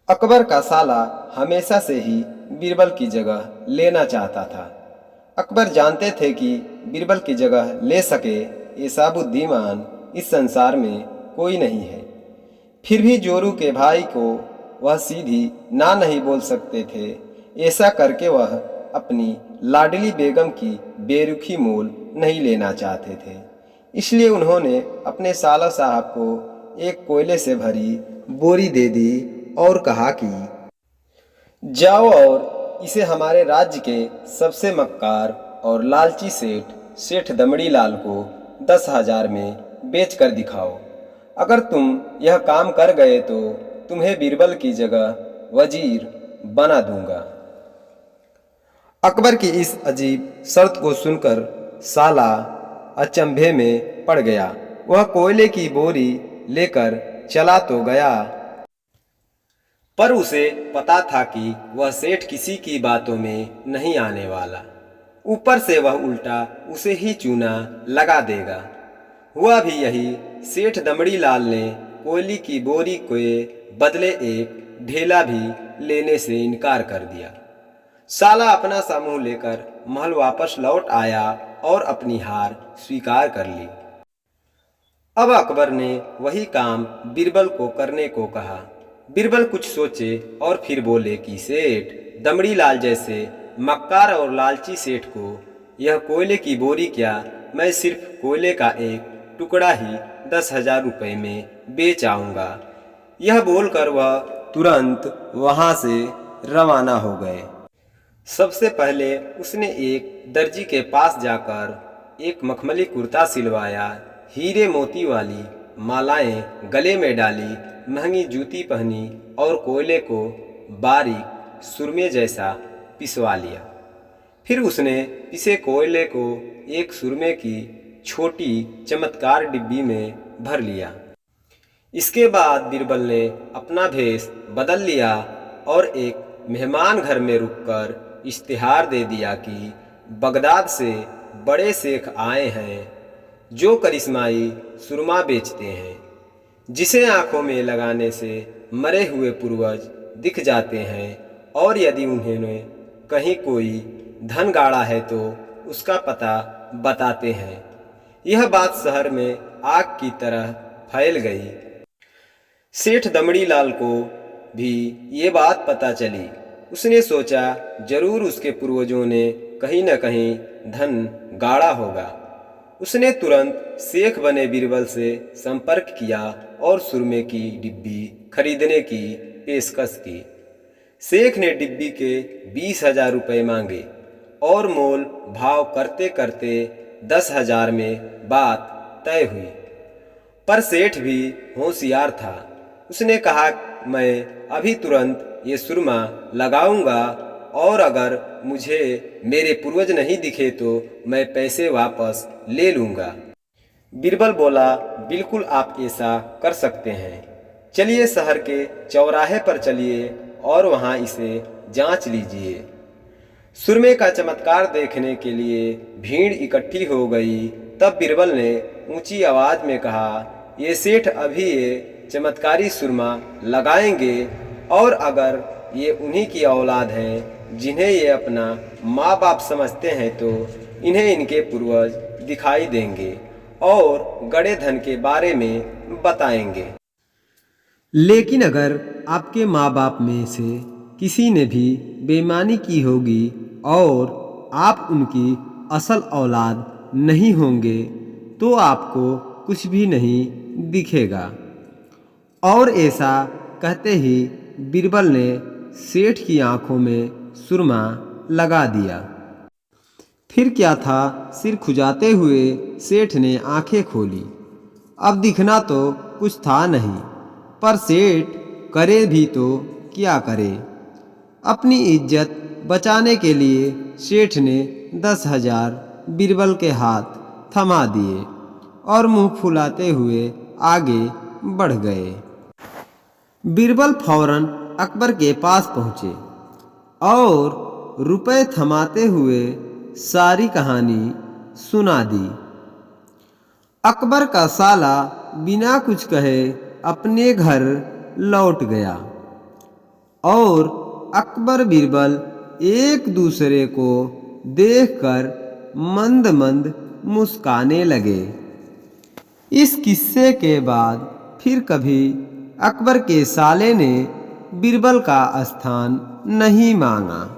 अकबर का साला हमेशा से ही बीरबल की जगह लेना चाहता था। अकबर जानते थे कि बीरबल की जगह ले सके ऐसा बुद्धिमान इस संसार में कोई नहीं है। फिर भी जोरू के भाई को वह सीधी ना नहीं बोल सकते थे। ऐसा करके वह अपनी लाडली बेगम की बेरुखी मोल नहीं लेना चाहते थे। इसलिए उन्होंने अपने साला साहब को एक कोयले से भरी बोरी दे दी और कहा कि जाओ और इसे हमारे राज्य के सबसे मक्कार और लालची सेठ दमड़ी लाल को 10,000 में बेच कर दिखाओ। अगर तुम यह काम कर गए तो तुम्हें बीरबल की जगह वजीर बना दूंगा। अकबर की इस अजीब शर्त को सुनकर साला अचंभे में पड़ गया। वह कोयले की बोरी लेकर चला तो गया, पर उसे पता था कि वह सेठ किसी की बातों में नहीं आने वाला। ऊपर से वह उल्टा उसे ही चूना लगा देगा। हुआ भी यही। सेठ दमड़ी लाल ने कोयले की बोरी के बदले एक ढेला भी लेने से इनकार कर दिया। साला अपना सा मुंह लेकर महल वापस लौट आया और अपनी हार स्वीकार कर ली। अब अकबर ने वही काम बीरबल को करने को कहा। बीरबल कुछ सोचे और फिर बोले कि सेठ दमड़ी लाल जैसे मक्कार और लालची सेठ को यह कोयले की बोरी क्या, मैं सिर्फ कोयले का एक टुकड़ा ही 10,000 रुपये में बेच आऊँगा। यह बोलकर वह तुरंत वहाँ से रवाना हो गए। सबसे पहले उसने एक दर्जी के पास जाकर एक मखमली कुर्ता सिलवाया, हीरे मोती वाली मालाएं गले में डाली, महंगी जूती पहनी और कोयले को बारीक सुरमे जैसा पिसवा लिया। फिर उसने पिसे कोयले को एक सुरमे की छोटी चमत्कार डिब्बी में भर लिया। इसके बाद बीरबल ने अपना भेष बदल लिया और एक मेहमान घर में रुककर इश्तिहार दे दिया कि बगदाद से बड़े शेख आए हैं जो करिश्माई सुरमा बेचते हैं, जिसे आंखों में लगाने से मरे हुए पूर्वज दिख जाते हैं, और यदि उन्होंने कहीं कोई धन गाड़ा है तो उसका पता बताते हैं। यह बात शहर में आग की तरह फैल गई। सेठ दमड़ी लाल को भी ये बात पता चली। उसने सोचा जरूर उसके पूर्वजों ने कहीं न कहीं धन गाड़ा होगा। उसने तुरंत शेख बने बीरबल से संपर्क किया और सुरमे की डिब्बी खरीदने की पेशकश की। शेख ने डिब्बी के 20,000 रुपये मांगे और मोल भाव करते करते 10,000 में बात तय हुई। पर सेठ भी होशियार था। उसने कहा, मैं अभी तुरंत ये सुरमा लगाऊंगा और अगर मुझे मेरे पूर्वज नहीं दिखे तो मैं पैसे वापस ले लूँगा। बीरबल बोला, बिल्कुल आप ऐसा कर सकते हैं। चलिए शहर के चौराहे पर चलिए और वहाँ इसे जांच लीजिए। सुरमे का चमत्कार देखने के लिए भीड़ इकट्ठी हो गई। तब बीरबल ने ऊंची आवाज़ में कहा, ये सेठ अभी ये चमत्कारी सुरमा लगाएंगे और अगर ये उन्हीं की औलाद हैं जिन्हें ये अपना माँ बाप समझते हैं तो इन्हें इनके पूर्वज दिखाई देंगे और गड़े धन के बारे में बताएंगे। लेकिन अगर आपके माँ बाप में से किसी ने भी बेईमानी की होगी और आप उनकी असल औलाद नहीं होंगे तो आपको कुछ भी नहीं दिखेगा। और ऐसा कहते ही बीरबल ने सेठ की आंखों में सुरमा लगा दिया। फिर क्या था, सिर खुजाते हुए सेठ ने आंखें खोली। अब दिखना तो कुछ था नहीं, पर सेठ करे भी तो क्या करे। अपनी इज्जत बचाने के लिए सेठ ने 10,000 बीरबल के हाथ थमा दिए और मुंह फुलाते हुए आगे बढ़ गए। बीरबल फौरन अकबर के पास पहुँचे और रुपए थमाते हुए सारी कहानी सुना दी। अकबर का साला बिना कुछ कहे अपने घर लौट गया। और अकबर बीरबल एक दूसरे को देखकर मंद मंद मुस्काने लगे। इस किस्से के बाद फिर कभी अकबर के साले ने बीरबल का स्थान नहीं मांगा।